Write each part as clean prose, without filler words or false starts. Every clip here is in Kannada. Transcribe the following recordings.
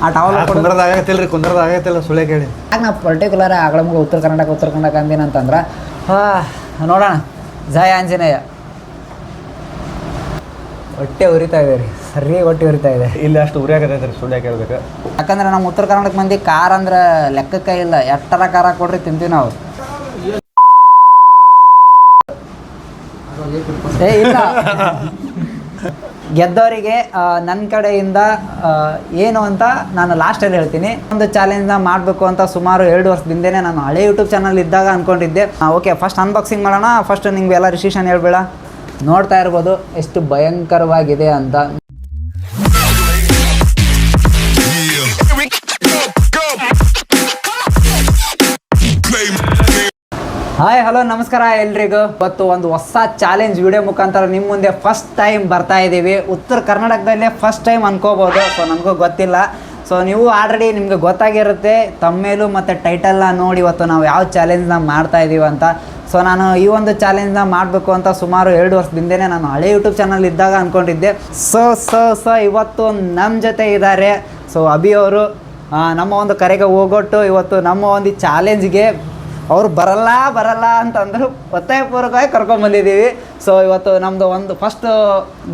ಆ ಟವಲ್ ಕುಂದ್ರದಾಗತ್ತಿಲ್ಲ ರೀ ಕುಂದ್ರದಾಗತ್ತಿಲ್ಲ ಸುಳ್ಳೆ ಕೇಳಿ ಯಾಕೆ ನಾ ಪರ್ಟಿಕ್ಯುಲರ್ ಆಗಳಮ್ಗೆ ಉತ್ತರ ಕರ್ನಾಟಕ ಅಂದಿನಂತಂದ್ರೆ ನೋಡೋಣ ಜಯ ಆಂಜನೇಯ. ಹೊಟ್ಟೆ ಉರಿತಾ ಇದೆ ರೀ, ಸರಿ ಹೊಟ್ಟೆ ಉರಿತಾ ಇದೆ. ಇಲ್ಲಿ ಅಷ್ಟು ಉರಿಯಾಕತೈತೆ ರೀ ಸುಳ್ಳೆ ಕೇಳ್ಬೇಕು. ಯಾಕಂದ್ರೆ ನಮ್ಮ ಉತ್ತರ ಕರ್ನಾಟಕ ಮಂದಿ ಕಾರ್ ಅಂದ್ರೆ ಲೆಕ್ಕಕ್ಕೆ ಇಲ್ಲ, ಎಟ್ಟರ ಖಾರ ಕೊಡ್ರಿ ತಿಂತೀವಿ ನಾವು. ಇಲ್ಲ ಗೆದ್ದವರಿಗೆ ನನ್ನ ಕಡೆಯಿಂದ ಏನು ಅಂತ ನಾನು ಲಾಸ್ಟಲ್ಲಿ ಹೇಳ್ತೀನಿ. ಒಂದು ಚಾಲೆಂಜ್ನ ಮಾಡಬೇಕು ಅಂತ ಸುಮಾರು 2 ವರ್ಷದಿಂದನೇ ನಾನು ಹಳೆ ಯೂಟ್ಯೂಬ್ ಚಾನಲ್ ಇದ್ದಾಗ ಅಂದ್ಕೊಂಡಿದ್ದೆ. ಓಕೆ, ಫಸ್ಟ್ ಅನ್ಬಾಕ್ಸಿಂಗ್ ಮಾಡೋಣ. ಫಸ್ಟ್ ನಿಮ್ಗೆ ಎಲ್ಲ ರಿಸ್ಟ್ರಿಕ್ಷನ್ ಹೇಳ್ಬೇಡ. ನೋಡ್ತಾ ಇರ್ಬೋದು ಎಷ್ಟು ಭಯಂಕರವಾಗಿದೆ ಅಂತ. ಹಾಯ್ ಹಲೋ ನಮಸ್ಕಾರ ಎಲ್ರಿಗೂ. ಇವತ್ತು ಒಂದು ಹೊಸ ಚಾಲೆಂಜ್ ವಿಡಿಯೋ ಮುಖಾಂತರ ನಿಮ್ಮ ಮುಂದೆ ಫಸ್ಟ್ ಟೈಮ್ ಬರ್ತಾ ಇದ್ದೀವಿ. ಉತ್ತರ ಕರ್ನಾಟಕದಲ್ಲೇ ಫಸ್ಟ್ ಟೈಮ್ ಅನ್ಕೋಬೋದು. ಸೊ ನನಗೂ ಗೊತ್ತಿಲ್ಲ. ಸೊ ನೀವು ಆಲ್ರೆಡಿ ನಿಮಗೆ ಗೊತ್ತಾಗಿರುತ್ತೆ ತಮ್ಮೇಲು ಮತ್ತು ಟೈಟಲ್ನ ನೋಡಿ ಇವತ್ತು ನಾವು ಯಾವ ಚಾಲೆಂಜ್ನ ಮಾಡ್ತಾ ಇದ್ದೀವಿ ಅಂತ. ಸೊ ನಾನು ಈ ಒಂದು ಚಾಲೆಂಜ್ನ ಮಾಡಬೇಕು ಅಂತ ಸುಮಾರು 2 ವರ್ಷದಿಂದನೇ ನಾನು ಹಳೆ ಯೂಟ್ಯೂಬ್ ಚಾನಲ್ ಇದ್ದಾಗ ಅಂದ್ಕೊಂಡಿದ್ದೆ. ಸೊ ಇವತ್ತು ನಮ್ಮ ಜೊತೆ ಇದ್ದಾರೆ. ಸೊ ಅಭಿ ಅವರು ನಮ್ಮ ಒಂದು ಕರೆಗೆ ಹೋಗೊಟ್ಟು ಇವತ್ತು ನಮ್ಮ ಒಂದು ಚಾಲೆಂಜ್ಗೆ ಅವ್ರು ಬರಲ್ಲ ಅಂತಂದ್ರು ಒತ್ತಾಯಪೂರ್ವಕವಾಗಿ ಕರ್ಕೊಂಡ್ಬಂದಿದ್ದೀವಿ. ಸೊ ಇವತ್ತು ನಮ್ಮದು ಒಂದು ಫಸ್ಟ್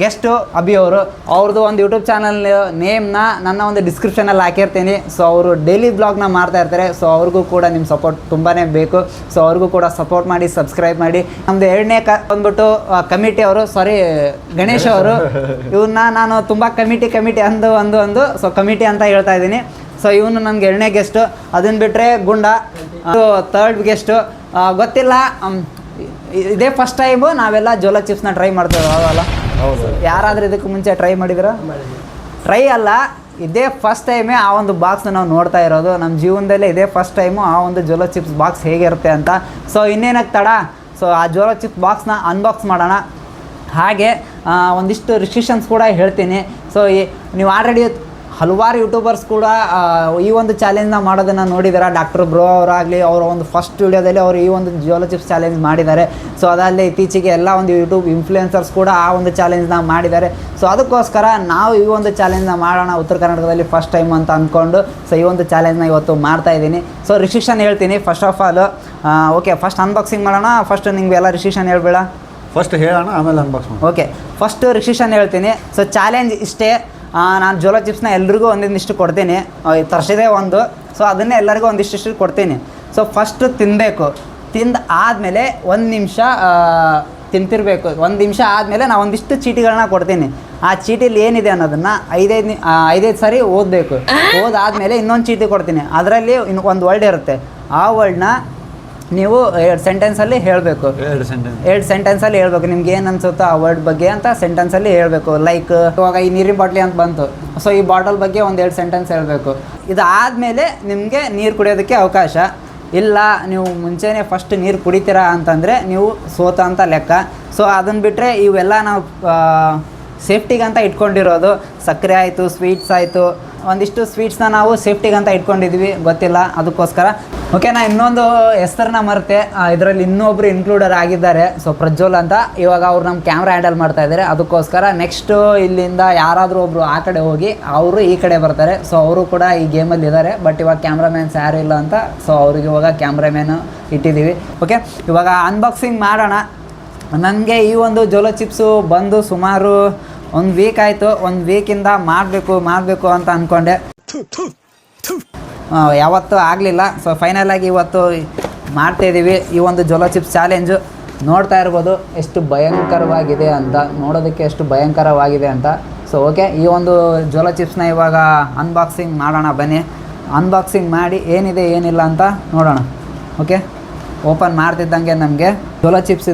ಗೆಸ್ಟು ಅಭಿ ಅವರು. ಅವ್ರದ್ದು ಒಂದು ಯೂಟ್ಯೂಬ್ ಚಾನಲ್ ನೇಮ್ನ ನನ್ನ ಒಂದು ಡಿಸ್ಕ್ರಿಪ್ಷನಲ್ಲಿ ಹಾಕಿರ್ತೀನಿ. ಸೊ ಅವರು ಡೈಲಿ ಬ್ಲಾಗ್ನ ಮಾಡ್ತಾ ಇರ್ತಾರೆ. ಸೊ ಅವ್ರಿಗೂ ಕೂಡ ನಿಮ್ಮ ಸಪೋರ್ಟ್ ತುಂಬಾ ಬೇಕು. ಸೊ ಅವ್ರಿಗೂ ಕೂಡ ಸಪೋರ್ಟ್ ಮಾಡಿ, ಸಬ್ಸ್ಕ್ರೈಬ್ ಮಾಡಿ. ನಮ್ಮದು 2ನೇ ಬಂದ್ಬಿಟ್ಟು ಕಮಿಟಿ ಅವರು, ಸಾರಿ ಗಣೇಶ್ ಅವರು. ಇವನ್ನ ನಾನು ತುಂಬ ಕಮಿಟಿ ಅಂದು ಸೊ ಕಮಿಟಿ ಅಂತ ಹೇಳ್ತಾ ಇದ್ದೀನಿ. ಸೊ ಇವನು ನನಗೆ 2ನೇ ಗೆಸ್ಟು. ಅದನ್ನು ಬಿಟ್ಟರೆ ಗುಂಡ, ಅದು 3rd ಗೆಸ್ಟು. ಗೊತ್ತಿಲ್ಲ, ಇದೇ ಫಸ್ಟ್ ಟೈಮು ನಾವೆಲ್ಲ ಜೋಲೋ ಚಿಪ್ಸ್ನ ಟ್ರೈ ಮಾಡ್ತೇವೆ. ಅಲ್ಲ ಹೌದು, ಯಾರಾದರೂ ಇದಕ್ಕೆ ಮುಂಚೆ ಟ್ರೈ ಮಾಡಿದ್ರ? ಟ್ರೈ ಅಲ್ಲ, ಇದೇ ಫಸ್ಟ್ ಟೈಮೇ ಆ ಒಂದು ಬಾಕ್ಸ್ನ ನಾವು ನೋಡ್ತಾ ಇರೋದು. ನಮ್ಮ ಜೀವನದಲ್ಲೇ ಇದೇ ಫಸ್ಟ್ ಟೈಮು ಆ ಒಂದು ಜೋಲೋ ಚಿಪ್ಸ್ ಬಾಕ್ಸ್ ಹೇಗಿರುತ್ತೆ ಅಂತ. ಸೊ ಇನ್ನೇನಕ್ಕೆ ತಡ, ಸೊ ಆ ಜೋಲೋ ಚಿಪ್ಸ್ ಬಾಕ್ಸ್ನ ಅನ್ಬಾಕ್ಸ್ ಮಾಡೋಣ. ಹಾಗೆ ಒಂದಿಷ್ಟು ರಿಸ್ಟ್ರಿಕ್ಷನ್ಸ್ ಕೂಡ ಹೇಳ್ತೀನಿ. ಸೊ ನೀವು ಆಲ್ರೆಡಿ ಹಲವಾರು ಯೂಟ್ಯೂಬರ್ಸ್ ಕೂಡ ಈ ಒಂದು ಚಾಲೆಂಜ್ನ ಮಾಡೋದನ್ನು ನೋಡಿದ್ದಾರೆ. ಡಾಕ್ಟರ್ ಬ್ರೋ ಅವರಾಗಲಿ, ಅವರ ಒಂದು ಫಸ್ಟ್ ವೀಡಿಯೋದಲ್ಲಿ ಅವರು ಈ ಒಂದು ಜೋಲೋ ಚಿಪ್ಸ್ ಚಾಲೆಂಜ್ ಮಾಡಿದ್ದಾರೆ. ಸೊ ಅದಲ್ಲದೆ ಇತ್ತೀಚೆಗೆ ಎಲ್ಲ ಒಂದು ಯೂಟ್ಯೂಬ್ ಇನ್ಫ್ಲುಯೆನ್ಸರ್ಸ್ ಕೂಡ ಆ ಒಂದು ಚಾಲೆಂಜ್ನ ಮಾಡಿದ್ದಾರೆ. ಸೊ ಅದಕ್ಕೋಸ್ಕರ ನಾವು ಈ ಒಂದು ಚಾಲೆಂಜ್ನ ಮಾಡೋಣ ಉತ್ತರ ಕರ್ನಾಟಕದಲ್ಲಿ ಫಸ್ಟ್ ಟೈಮ್ ಅಂತ ಅಂದ್ಕೊಂಡು ಸೊ ಈ ಒಂದು ಚಾಲೆಂಜ್ನ ಇವತ್ತು ಮಾಡ್ತಾ ಇದ್ದೀನಿ. ಸೊ ರಿಸ್ಟ್ರಿಕ್ಷನ್ ಹೇಳ್ತೀನಿ. First of all okay, first unboxing ಮಾಡೋಣ. ಫಸ್ಟ್ ನಿಮ್ಗೆ ಎಲ್ಲ ರಿಸ್ಟ್ರಿಕ್ಷನ್ ಹೇಳ್ಬೇಡ, ಫಸ್ಟ್ ಹೇಳೋಣ ಆಮೇಲೆ ಅನ್ಬಾಕ್ಸ್ ಮಾಡೋಣ. ಓಕೆ, ಫಸ್ಟ್ ರಿಸ್ಟ್ರಿಕ್ಷನ್ ಹೇಳ್ತೀನಿ. ಸೊ ಚಾಲೆಂಜ್ ಇಷ್ಟೇ. ನಾನು ಜೋಲೋ ಚಿಪ್ಸ್ನ ಎಲ್ರಿಗೂ ಒಂದಿಷ್ಟು ಕೊಡ್ತೀನಿ. ತರಿಸಿದೆ ಒಂದು, ಸೊ ಅದನ್ನೇ ಎಲ್ಲರಿಗೂ ಒಂದಿಷ್ಟು ಕೊಡ್ತೀನಿ. ಸೊ ಫಸ್ಟ್ ತಿನ್ನಬೇಕು. ತಿಂದು ಆದಮೇಲೆ 1 ನಿಮಿಷ ತಿಂತಿರಬೇಕು. 1 ನಿಮಿಷ ಆದಮೇಲೆ ನಾನು ಒಂದಿಷ್ಟು ಚೀಟಿಗಳನ್ನ ಕೊಡ್ತೀನಿ. ಆ ಚೀಟಿಲಿ ಏನಿದೆ ಅನ್ನೋದನ್ನು 5 ಸಾರಿ ಓದಬೇಕು. ಓದಾದಮೇಲೆ ಇನ್ನೊಂದು ಚೀಟಿ ಕೊಡ್ತೀನಿ. ಅದರಲ್ಲಿ ಒಂದು ವರ್ಡ್ ಇರುತ್ತೆ. ಆ ವರ್ಡ್ನ ನೀವು 2 ಸೆಂಟೆನ್ಸಲ್ಲಿ ಹೇಳಬೇಕು. 2 ಸೆಂಟೆನ್ಸಲ್ಲಿ ಹೇಳ್ಬೇಕು. ನಿಮ್ಗೆ ಏನು ಅನ್ಸುತ್ತೋ ಆ ವರ್ಡ್ ಬಗ್ಗೆ ಅಂತ ಸೆಂಟೆನ್ಸಲ್ಲಿ ಹೇಳಬೇಕು. ಲೈಕ್ ಇವಾಗ ಈ ನೀರಿನ ಬಾಟ್ಲಿ ಅಂತ ಬಂತು, ಸೊ ಈ ಬಾಟಲ್ ಬಗ್ಗೆ 1-2 ಸೆಂಟೆನ್ಸ್ ಹೇಳಬೇಕು. ಇದಾದಮೇಲೆ ನಿಮಗೆ ನೀರು ಕುಡಿಯೋದಕ್ಕೆ ಅವಕಾಶ ಇಲ್ಲ. ನೀವು ಮುಂಚೆನೇ ಫಸ್ಟ್ ನೀರು ಕುಡಿತೀರಾ ಅಂತಂದರೆ ನೀವು ಸೋತ ಅಂತ ಲೆಕ್ಕ. ಸೊ ಅದನ್ನು ಬಿಟ್ಟರೆ ಇವೆಲ್ಲ ನಾವು ಸೇಫ್ಟಿಗಂತ ಇಟ್ಕೊಂಡಿರೋದು. ಸಕ್ಕರೆ ಆಯಿತು, ಸ್ವೀಟ್ಸ್ ಆಯಿತು, ಒಂದಿಷ್ಟು ಸ್ವೀಟ್ಸ್ನ ನಾವು ಸೇಫ್ಟಿಗಂತ ಇಟ್ಕೊಂಡಿದ್ವಿ, ಗೊತ್ತಿಲ್ಲ ಅದಕ್ಕೋಸ್ಕರ. ಓಕೆ, ನಾನು ಇನ್ನೊಂದು ಹೆಸರನ್ನ ಮರೆತೆ. ಇದರಲ್ಲಿ ಇನ್ನೊಬ್ರು ಇನ್ಕ್ಲೂಡರ್ ಆಗಿದ್ದಾರೆ. ಸೊ ಪ್ರಜ್ವಲ್ ಅಂತ. ಇವಾಗ ಅವ್ರು ನಮ್ಮ ಕ್ಯಾಮ್ರಾ ಹ್ಯಾಂಡಲ್ ಮಾಡ್ತಾ ಇದ್ದಾರೆ. ಅದಕ್ಕೋಸ್ಕರ ನೆಕ್ಸ್ಟು ಇಲ್ಲಿಂದ ಯಾರಾದರೂ ಒಬ್ಬರು ಆ ಕಡೆ ಹೋಗಿ ಅವರು ಈ ಕಡೆ ಬರ್ತಾರೆ. ಸೊ ಅವರು ಕೂಡ ಈ ಗೇಮಲ್ಲಿ ಇದ್ದಾರೆ. ಬಟ್ ಇವಾಗ ಕ್ಯಾಮ್ರಾಮ್ಯಾನ್ಸ್ ಯಾರು ಇಲ್ಲ ಅಂತ ಸೊ ಅವ್ರಿಗೆ ಇವಾಗ ಕ್ಯಾಮ್ರಾಮ್ಯಾನು ಇಟ್ಟಿದ್ದೀವಿ. ಓಕೆ, ಇವಾಗ ಅನ್ಬಾಕ್ಸಿಂಗ್ ಮಾಡೋಣ. ನನಗೆ ಈ ಒಂದು ಜೋಲೋ ಚಿಪ್ಸು ಬಂದು ಸುಮಾರು 1 ವೀಕ್ ಆಯಿತು. 1 ವೀಕಿಂದ ಮಾಡಬೇಕು ಅಂತ ಅಂದ್ಕೊಂಡೆ, ಯಾವತ್ತೂ ಆಗಲಿಲ್ಲ. ಸೊ ಫೈನಲಾಗಿ ಇವತ್ತು ಮಾಡ್ತಾಯಿದ್ದೀವಿ ಈ ಒಂದು ಜೋಲೋ ಚಿಪ್ಸ್ ಚಾಲೆಂಜು. ನೋಡ್ತಾ ಇರ್ಬೋದು ಎಷ್ಟು ಭಯಂಕರವಾಗಿದೆ ಅಂತ, ನೋಡೋದಕ್ಕೆ ಎಷ್ಟು ಭಯಂಕರವಾಗಿದೆ ಅಂತ. ಸೊ ಓಕೆ, ಈ ಒಂದು ಜೋಲೋ ಚಿಪ್ಸ್ನ ಇವಾಗ ಅನ್ಬಾಕ್ಸಿಂಗ್ ಮಾಡೋಣ. ಬನ್ನಿ, ಅನ್ಬಾಕ್ಸಿಂಗ್ ಮಾಡಿ ಏನಿದೆ ಏನಿಲ್ಲ ಅಂತ ನೋಡೋಣ. ಓಕೆ, ಓಪನ್ ಮಾಡ್ತಿದ್ದಂಗೆ ನಮಗೆ ಜೋಲೋ ಚಿಪ್ಸ್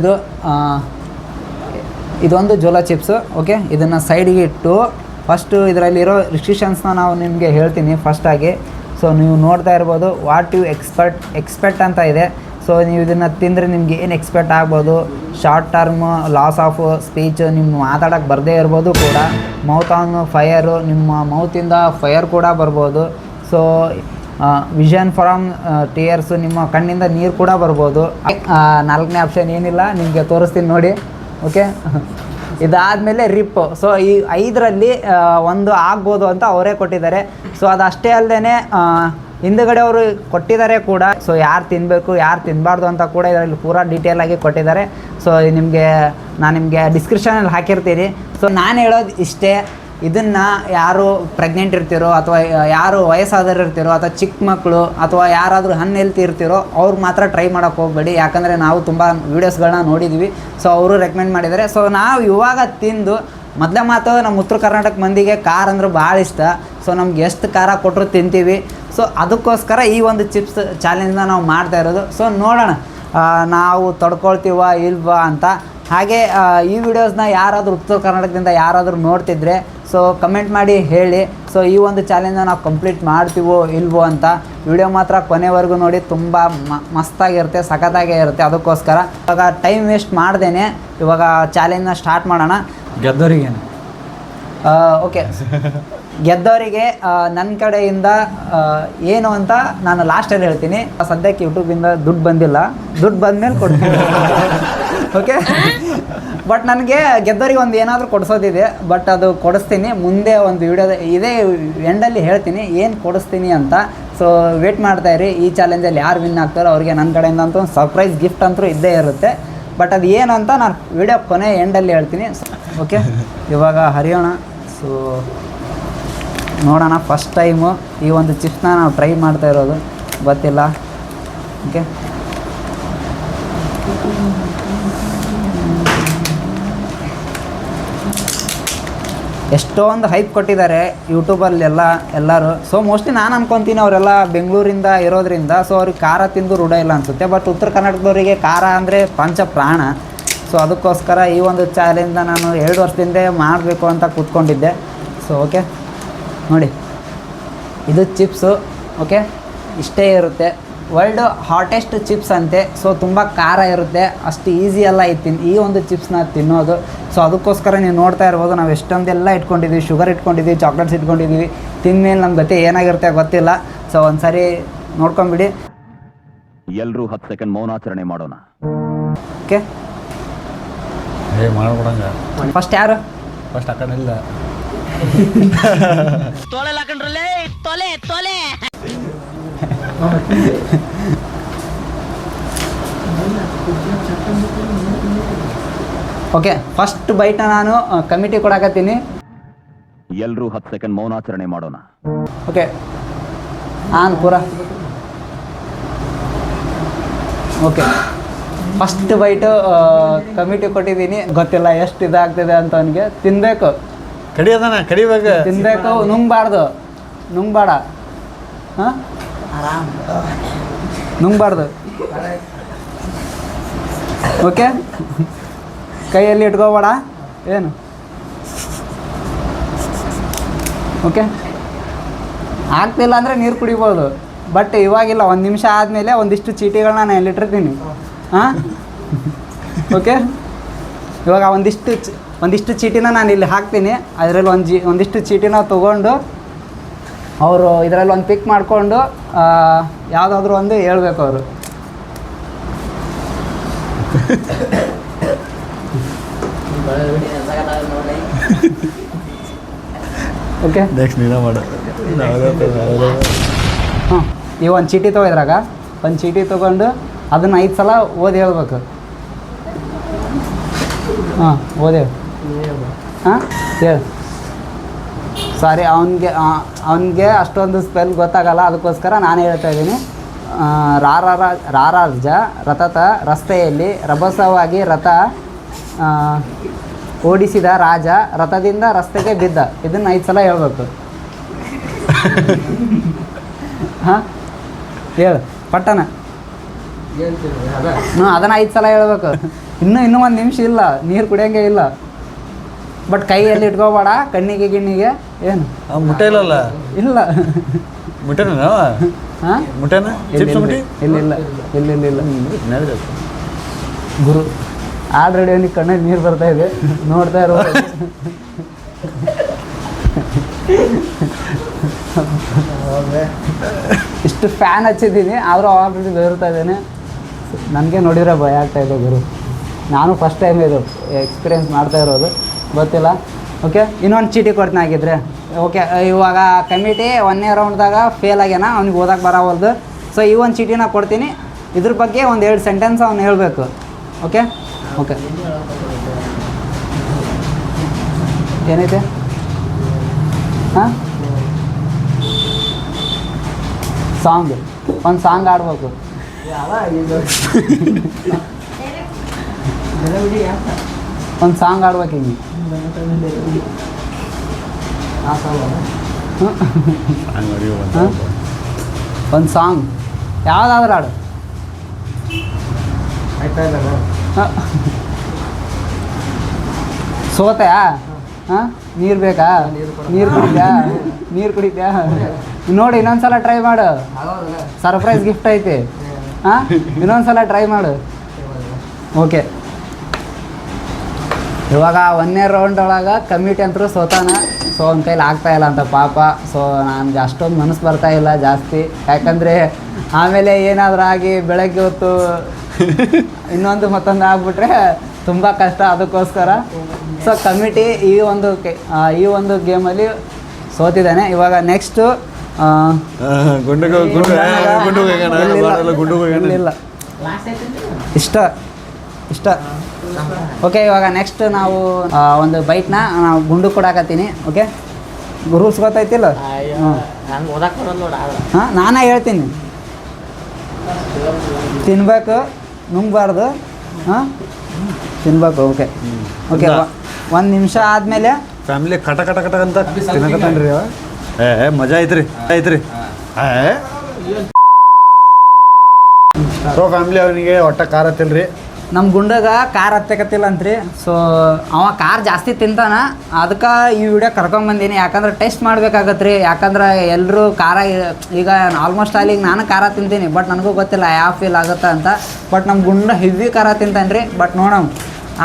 ಇದೊಂದು ಜೋಲೋ ಚಿಪ್ಸು. ಓಕೆ, ಇದನ್ನು ಸೈಡಿಗೆ ಇಟ್ಟು ಫಸ್ಟು ಇದರಲ್ಲಿರೋ ರಿಸ್ಟ್ರಿಕ್ಷನ್ಸ್ನ ನಾವು ನಿಮಗೆ ಹೇಳ್ತೀನಿ ಫಸ್ಟಾಗಿ. ಸೊ ನೀವು ನೋಡ್ತಾ ಇರ್ಬೋದು ವಾಟ್ ಯು ಎಕ್ಸ್ಪೆಕ್ಟ್ ಅಂತ ಇದೆ. ಸೊ ನೀವು ಇದನ್ನು ತಿಂದರೆ ನಿಮಗೆ ಏನು ಎಕ್ಸ್ಪೆಕ್ಟ್ ಆಗ್ಬೋದು. Short term loss of speech, ನಿಮ್ಮ ಮಾತಾಡೋಕ್ಕೆ ಬರದೇ ಇರ್ಬೋದು ಕೂಡ. ಮೌತ್ ಆನ್ ಫೈರು, ನಿಮ್ಮ ಮೌತಿಂದ ಫೈರ್ ಕೂಡ ಬರ್ಬೋದು. ಸೊ ವಿಷನ್ ಫ್ರಮ್ ಟಿಯರ್ಸು, ನಿಮ್ಮ ಕಣ್ಣಿಂದ ನೀರು ಕೂಡ ಬರ್ಬೋದು. 4ನೇ ಆಪ್ಷನ್ ಏನಿಲ್ಲ, ನಿಮಗೆ ತೋರಿಸ್ತೀನಿ ನೋಡಿ. ಓಕೆ, ಇದಾದಮೇಲೆ ರಿಪ್. ಸೊ ಈ 5ರಲ್ಲಿ ಒಂದು ಆಗ್ಬೋದು ಅಂತ ಅವರೇ ಕೊಟ್ಟಿದ್ದಾರೆ. ಸೊ ಅದಷ್ಟೇ ಅಲ್ಲದೆ ಹಿಂದುಗಡೆ ಅವರು ಕೊಟ್ಟಿದ್ದಾರೆ ಕೂಡ. ಸೊ ಯಾರು ತಿನ್ನಬೇಕು ಯಾರು ತಿನ್ನಬಾರ್ದು ಅಂತ ಕೂಡ ಇದರಲ್ಲಿ ಪೂರಾ ಡೀಟೇಲಾಗಿ ಕೊಟ್ಟಿದ್ದಾರೆ. ಸೊ ನಾನು ನಿಮಗೆ ಡಿಸ್ಕ್ರಿಪ್ಷನಲ್ಲಿ ಹಾಕಿರ್ತೀನಿ. ಸೊ ನಾನು ಹೇಳೋದು ಇಷ್ಟೇ, ಇದನ್ನು ಯಾರು ಪ್ರೆಗ್ನೆಂಟ್ ಇರ್ತಿರೋ ಅಥವಾ ಯಾರು ವಯಸ್ಸಾದವರು ಇರ್ತಿರೋ ಅಥವಾ ಚಿಕ್ಕ ಮಕ್ಕಳು ಅಥವಾ ಯಾರಾದರೂ ಅನ್ಹೆಲ್ತಿ ಇರ್ತಿರೋ ಅವ್ರು ಮಾತ್ರ ಟ್ರೈ ಮಾಡೋಕ್ಕೆ ಹೋಗಬೇಡಿ. ಯಾಕಂದರೆ ನಾವು ತುಂಬ ವೀಡಿಯೋಸ್ಗಳನ್ನ ನೋಡಿದ್ವಿ. ಸೊ ಅವರು ರೆಕಮೆಂಡ್ ಮಾಡಿದ್ದಾರೆ. ಸೊ ನಾವು ಇವಾಗ ತಿಂದು ಮೊದಲೇ ಮಾತು ನಮ್ಮ ಉತ್ತರ ಕರ್ನಾಟಕ ಮಂದಿಗೆ ಖಾರ ಅಂದ್ರೆ ಭಾಳ ಇಷ್ಟ. ಸೊ ನಮ್ಗೆ ಎಷ್ಟು ಖಾರ ಕೊಟ್ಟರು ತಿಂತೀವಿ. ಸೊ ಅದಕ್ಕೋಸ್ಕರ ಈ ಒಂದು ಚಿಪ್ಸ್ ಚಾಲೆಂಜ್ನ ನಾವು ಮಾಡ್ತಾ ಇರೋದು. ಸೊ ನೋಡೋಣ ನಾವು ತಡ್ಕೊಳ್ತೀವ ಇಲ್ವಾ ಅಂತ. ಹಾಗೆ ಈ ವಿಡಿಯೋಸ್ನ ಯಾರಾದರೂ ಉತ್ತರ ಕರ್ನಾಟಕದಿಂದ ಯಾರಾದರೂ ನೋಡ್ತಿದ್ರೆ ಸೊ ಕಮೆಂಟ್ ಮಾಡಿ ಹೇಳಿ. ಸೊ ಈ ಒಂದು ಚಾಲೆಂಜ್ನ ನಾವು ಕಂಪ್ಲೀಟ್ ಮಾಡ್ತೀವೋ ಇಲ್ವೋ ಅಂತ. ವಿಡಿಯೋ ಮಾತ್ರ ಕೊನೆವರೆಗೂ ನೋಡಿ, ತುಂಬ ಮಸ್ತಾಗಿರುತ್ತೆ, ಸಖತ್ತಾಗೇ ಇರುತ್ತೆ. ಅದಕ್ಕೋಸ್ಕರ ಇವಾಗ ಟೈಮ್ ವೇಸ್ಟ್ ಮಾಡ್ದೇನೆ ಇವಾಗ ಚಾಲೆಂಜ್ನ ಸ್ಟಾರ್ಟ್ ಮಾಡೋಣ. ಗೆದ್ದವರಿಗೇನು ಓಕೆ, ಗೆದ್ದವರಿಗೆ ನನ್ನ ಕಡೆಯಿಂದ ಏನು ಅಂತ ನಾನು ಲಾಸ್ಟಲ್ಲಿ ಹೇಳ್ತೀನಿ. ಸದ್ಯಕ್ಕೆ ಯೂಟ್ಯೂಬಿಂದ ದುಡ್ಡು ಬಂದಿಲ್ಲ, ದುಡ್ಡು ಬಂದಮೇಲೆ ಕೊಡ್ತೀನಿ. ಓಕೆ, ಬಟ್ ನನಗೆ ಗೆದ್ದವರಿಗೆ ಒಂದು ಏನಾದರೂ ಕೊಡಿಸೋದಿದೆ. ಬಟ್ ಅದು ಕೊಡಿಸ್ತೀನಿ ಮುಂದೆ ಒಂದು ವಿಡಿಯೋದ ಇದೇ ಎಂಡಲ್ಲಿ ಹೇಳ್ತೀನಿ ಏನು ಕೊಡಿಸ್ತೀನಿ ಅಂತ. ಸೊ ವೇಟ್ ಮಾಡ್ತಾಯಿರಿ. ಈ ಚಾಲೆಂಜಲ್ಲಿ ಯಾರು ವಿನ್ ಆಗ್ತಾರೋ ಅವ್ರಿಗೆ ನನ್ನ ಕಡೆಯಿಂದ ಅಂತೂ ಒಂದು ಸರ್ಪ್ರೈಸ್ ಗಿಫ್ಟ್ ಅಂತೂ ಇದ್ದೇ ಇರುತ್ತೆ. ಬಟ್ ಅದು ಏನು ಅಂತ ನಾನು ವಿಡಿಯೋ ಕೊನೆ ಎಂಡಲ್ಲಿ ಹೇಳ್ತೀನಿ. ಓಕೆ, ಇವಾಗ ಹರಿಯೋಣ. ಸೊ ನೋಡೋಣ, ಫಸ್ಟ್ ಟೈಮು ಈ ಒಂದು ಚಿಪ್ಸ್ನ ನಾವು ಟ್ರೈ ಮಾಡ್ತಾ ಇರೋದು, ಗೊತ್ತಿಲ್ಲ. ಓಕೆ, ಎಷ್ಟೊಂದು ಹೈಪ್ ಕೊಟ್ಟಿದ್ದಾರೆ ಯೂಟ್ಯೂಬಲ್ಲೆಲ್ಲ ಎಲ್ಲರೂ. ಸೊ ಮೋಸ್ಟ್ಲಿ ನಾನು ಅನ್ಕೊತೀನಿ ಅವರೆಲ್ಲ ಬೆಂಗಳೂರಿಂದ ಇರೋದ್ರಿಂದ ಸೊ ಅವ್ರಿಗೆ ಖಾರ ತಿಂದು ರೂಢ ಇಲ್ಲ ಅನಿಸುತ್ತೆ. ಬಟ್ ಉತ್ತರ ಕರ್ನಾಟಕದವರಿಗೆ ಖಾರ ಅಂದರೆ ಪಂಚ ಪ್ರಾಣ. ಸೊ ಅದಕ್ಕೋಸ್ಕರ ಈ ಒಂದು ಚಾಲೆಂಜ್ನ ನಾನು 2 ವರ್ಷದಿಂದ ಮಾಡಬೇಕು ಅಂತ ಕೂತ್ಕೊಂಡಿದ್ದೆ. ಸೊ ಓಕೆ ನೋಡಿ, ಇದು ಚಿಪ್ಸು. ಓಕೆ, ಇಷ್ಟೇ ಇರುತ್ತೆ. ವರ್ಲ್ಡ್ ಹಾಟೆಸ್ಟ್ ಚಿಪ್ಸ್ ಅಂತೆ. ಸೊ ತುಂಬ ಖಾರ ಇರುತ್ತೆ, ಅಷ್ಟು ಈಸಿ ಅಲ್ಲ ಈ ಒಂದು ಚಿಪ್ಸ್ನ ತಿನ್ನೋದು. ಸೊ ಅದಕ್ಕೋಸ್ಕರ ನೀವು ನೋಡ್ತಾ ಇರ್ಬೋದು, ನಾವು ಎಷ್ಟೊಂದೆಲ್ಲ ಇಟ್ಕೊಂಡಿದ್ದೀವಿ, ಶುಗರ್ ಇಟ್ಕೊಂಡಿದ್ದೀವಿ, ಚಾಕ್ಲೇಟ್ಸ್ ಇಟ್ಕೊಂಡಿದ್ದೀವಿ. ತಿಂದಮೇಲೆ ನಮ್ಮ ಗತಿ ಏನಾಗಿರುತ್ತೆ ಗೊತ್ತಿಲ್ಲ. ಸೊ ಒಂದು ಸಾರಿ ನೋಡ್ಕೊಂಬಿಡಿ. ಎಲ್ಲರೂ 10 ಸೆಕೆಂಡ್ ಮೌನಾಚರಣೆ ಮಾಡೋಣ. ಓಕೆ, ಮಾಡ್ಕೊಡಂಗ ಫಸ್ಟ್ ಯಾರು? ಫಸ್ಟ್ ಆ ಕಡೆ ಇಲ್ಲ. ಓಕೆ, ಫಸ್ಟ್ ಬೈಟ್ನ ನಾನು ಕಮಿಟಿ ಕೊಡಾಕತ್ತೀನಿ. ಎಲ್ಲರೂ 10 ಸೆಕೆಂಡ್ ಮೌನಾಚರಣೆ ಮಾಡೋಣ. ಓಕೆ, ನಾನು ಪೂರ ಓಕೆ, ಫಸ್ಟ್ ಬೈಟು ಕಮಿಟಿ ಕೊಟ್ಟಿದ್ದೀನಿ. ಗೊತ್ತಿಲ್ಲ ಎಷ್ಟು ಇದಾಗ್ತಿದೆ ಅಂತ ಅವನಿಗೆ. ತಿನ್ನಬೇಕು, ಕಡಿಯೋದನ ಕಡಿಬೇಕು, ತಿನ್ನಬೇಕು, ನುಂಗ್ಬೇಡ. ಹಾಂ, ನುಂಗ್ಬಾರ್ದು. ಓಕೆ, ಕೈಯಲ್ಲಿ ಇಟ್ಕೋಬೇಡ ಏನು. ಓಕೆ, ಆಗ್ತಿಲ್ಲ ಅಂದರೆ ನೀರು ಕುಡಿಬೋದು. ಬಟ್ ಇವಾಗಿಲ್ಲ, 1 ನಿಮಿಷ ಆದಮೇಲೆ ಒಂದಿಷ್ಟು ಚೀಟಿಗಳನ್ನ ನಾನು ಎಲ್ಲಿಟ್ಟಿರ್ತೀನಿ. ಹಾಂ, ಓಕೆ, ಇವಾಗ ಒಂದಿಷ್ಟು ಚೀಟಿನ ನಾನು ಇಲ್ಲಿ ಹಾಕ್ತೀನಿ. ಅದರಲ್ಲಿ ಒಂದಿಷ್ಟು ಚೀಟಿನ ತೊಗೊಂಡು ಅವರು ಇದರಲ್ಲಿ ಒಂದು ಪಿಕ್ ಮಾಡಿಕೊಂಡು ಯಾವುದಾದ್ರೂ ಒಂದು ಹೇಳ್ಬೇಕು ಅವರು. ಓಕೆ, ನೆಕ್ಸ್ಟ್ ನೀನು ಮಾಡು. ಹಾಂ, ಈ ಒಂದು ಚೀಟಿ ತೊಗೊದ್ರಾಗ ಒಂದು ಚೀಟಿ ತೊಗೊಂಡು ಅದನ್ನು 5 ಸಲ ಓದಿ ಹೇಳ್ಬೇಕು. ಹಾಂ, ಓದೇವು. ಹಾಂ, ಹೇಳು. ಸಾರಿ, ಅವನಿಗೆ ಅಷ್ಟೊಂದು ಸ್ಪೆಲ್ ಗೊತ್ತಾಗಲ್ಲ, ಅದಕ್ಕೋಸ್ಕರ ನಾನು ಹೇಳ್ತಾ ಇದ್ದೀನಿ. ರಾರಾಜ ರಥದ ರಸ್ತೆಯಲ್ಲಿ ರಭಸವಾಗಿ ರಥ ಓಡಿಸಿದ ರಾಜ ರಥದಿಂದ ರಸ್ತೆಗೆ ಬಿದ್ದ. ಇದನ್ನು 5 ಸಲ ಹೇಳ್ಬೇಕು. ಹಾಂ, ಹೇಳು ಪಟ್ಟಣ. ಹ್ಞೂ, ಅದನ್ನು 5 ಸಲ ಹೇಳ್ಬೇಕು. ಇನ್ನೂ 1 ನಿಮಿಷ ಇಲ್ಲ, ನೀರು ಕುಡಿಯೋಂಗೆ ಇಲ್ಲ. ಬಟ್ ಕೈಯಲ್ಲಿ ಇಟ್ಕೋಬೇಡ, ಕಣ್ಣಿಗೆ ಗಿಣ್ಣಿಗೆ ಏನು. ಮುಟ್ಟೆ ಇಲ್ಲಲ್ಲ? ಇಲ್ಲ. ಮುಟ್ಟೆನ? ಹಾಂ, ಮುಟ್ಟೆನ? ಇಲ್ಲ. ಗುರು ಆಲ್ರೆಡಿ ಅವನಿಗೆ ಕಣ್ಣಲ್ಲಿ ನೀರು ಬರ್ತಾ ಇದೆ, ನೋಡ್ತಾ ಇರೋ. ಇಷ್ಟು ಫ್ಯಾನ್ ಹಚ್ಚಿದ್ದೀನಿ, ಆದರೂ ಆಲ್ರೆಡಿ ಬೆದರ್ತಾ ಇದ್ದೇನೆ. ನನಗೆ ನೋಡಿದ್ರೆ ಭಯ ಆಗ್ತಾಯಿದೆ ಗುರು. ನಾನು ಫಸ್ಟ್ ಟೈಮ್ ಇದು ಎಕ್ಸ್ಪೀರಿಯೆನ್ಸ್ ಮಾಡ್ತಾ ಇರೋದು. ಗೊತ್ತಿಲ್ಲ. ಓಕೆ, ಇನ್ನೊಂದು ಚೀಟಿ ಕೊಡ್ತೀನಿ ಆಗಿದ್ರೆ. ಓಕೆ, ಇವಾಗ ಕಮಿಟಿ 1ನೇ ರೌಂಡ್ದಾಗ ಫೇಲ್ ಆಗ್ಯಾನ, ಅವ್ನಿಗೆ ಓದಕ್ಕೆ ಬರೋವಲ್ದು. ಸೊ ಈ ಒಂದು ಚೀಟಿನ ಕೊಡ್ತೀನಿ, ಇದ್ರ ಬಗ್ಗೆ ಒಂದು 2 ಸೆಂಟೆನ್ಸ್ ಅವ್ನು ಹೇಳಬೇಕು. ಓಕೆ ಓಕೆ, ಏನೈತೆ? ಹಾಂ, ಒಂದು ಸಾಂಗ್ ಆಡ್ಬೇಕು. ಒಂದು ಸಾಂಗ್ ಆಡ್ಬೇಕು ಹಿಂಗೆ. ಒಂದು ಸಾಂಗ್ ಯಾವುದಾದ್ರೂ ಹಾಡು. ಸೋತೆಯಾ? ಹಾಂ, ನೀರು ಬೇಕಾ? ನೀರು ಕುಡಿದ್ಯಾ? ನೋಡಿ, ಇನ್ನೊಂದ್ಸಲ ಟ್ರೈ ಮಾಡು, ಸರ್ಪ್ರೈಸ್ ಗಿಫ್ಟ್ ಐತಿ. ಹಾಂ, ಇನ್ನೊಂದ್ಸಲ ಟ್ರೈ ಮಾಡು. ಓಕೆ, ಇವಾಗ 1ನೇ ರೌಂಡ್ ಒಳಗೆ ಕಮಿಟಿ ಅಂತರೂ ಸೋತಾನ. ಸೊ ಅವ್ನ ಕೈಲಿ ಆಗ್ತಾಯಿಲ್ಲ ಅಂತ ಪಾಪ. ಸೊ ನನಗೆ ಅಷ್ಟೊಂದು ಮನಸ್ಸು ಬರ್ತಾಯಿಲ್ಲ ಜಾಸ್ತಿ, ಯಾಕಂದರೆ ಆಮೇಲೆ ಏನಾದರೂ ಆಗಿ ಬೆಳಗ್ಗೆ ಹೊತ್ತು ಇನ್ನೊಂದು ಮತ್ತೊಂದು ಆಗ್ಬಿಟ್ರೆ ತುಂಬ ಕಷ್ಟ. ಅದಕ್ಕೋಸ್ಕರ ಸೊ ಕಮಿಟಿ ಈ ಒಂದು ಗೇಮಲ್ಲಿ ಸೋತಿದ್ದಾನೆ. ಇವಾಗ ನೆಕ್ಸ್ಟು ಇಲ್ಲ ಇಷ್ಟ. ಓಕೆ, ಇವಾಗ ನೆಕ್ಸ್ಟ್ ನಾವು ಒಂದು ಬೈಟ್ನ ನಾವು ಗುಂಡು ಕೊಡಾಕತ್ತೀನಿ. ಓಕೆ, ರೂಲ್ಸ್ ಗೊತ್ತಾಯ್ತಿಲ್ಲ? ಹಾಂ, ನಾನೇ ಹೇಳ್ತೀನಿ. ತಿನ್ಬೇಕು, ನುಂಗಬಾರ್ದು. ಹಾಂ, ತಿನ್ಬೇಕು. ಓಕೆ ಓಕೆ, 1 ನಿಮಿಷ ಆದಮೇಲೆ ಫ್ಯಾಮಿಲಿ ಕಟ ಕಟ ಕಟ ಅಂತ ತಿನ್ನಕತ್ತಾನ್ರಿ. ಮಜಾ ಐತ್ರಿ. ಸೊ ಫ್ಯಾಮಿಲಿ ಅವನಿಗೆ ಒಟ್ಟ ಖಾರ ಹತ್ತಿಲ್ರಿ. ನಮ್ಮ ಗುಂಡಗ ಕಾರ್ ಹತ್ತಕತ್ತಿಲ್ಲ ಅಂತ್ರಿ. ಸೊ ಅವ ಕಾರ್ ಜಾಸ್ತಿ ತಿಂತಾನ, ಅದಕ್ಕೆ ಈ ವಿಡಿಯೋ ಕರ್ಕೊಂಬಂದೀನಿ. ಯಾಕಂದ್ರೆ ಟೆಸ್ಟ್ ಮಾಡ್ಬೇಕಾಗತ್ತೆ ರೀ. ಯಾಕಂದ್ರೆ ಎಲ್ಲರೂ ಖಾರ ಈಗ ಆಲ್ಮೋಸ್ಟ್ ಅಲ್ಲಿ ನಾನು ಖಾರ ತಿಂತೀನಿ, ಬಟ್ ನನಗೂ ಗೊತ್ತಿಲ್ಲ ಯಾವ ಫೀಲ್ ಆಗುತ್ತೆ ಅಂತ. ಬಟ್ ನಮ್ಮ ಗುಂಡ ಹೆವಿ ಖಾರ ತಿಂತಾನೆ ರೀ. ಬಟ್ ನೋಡೋಣ,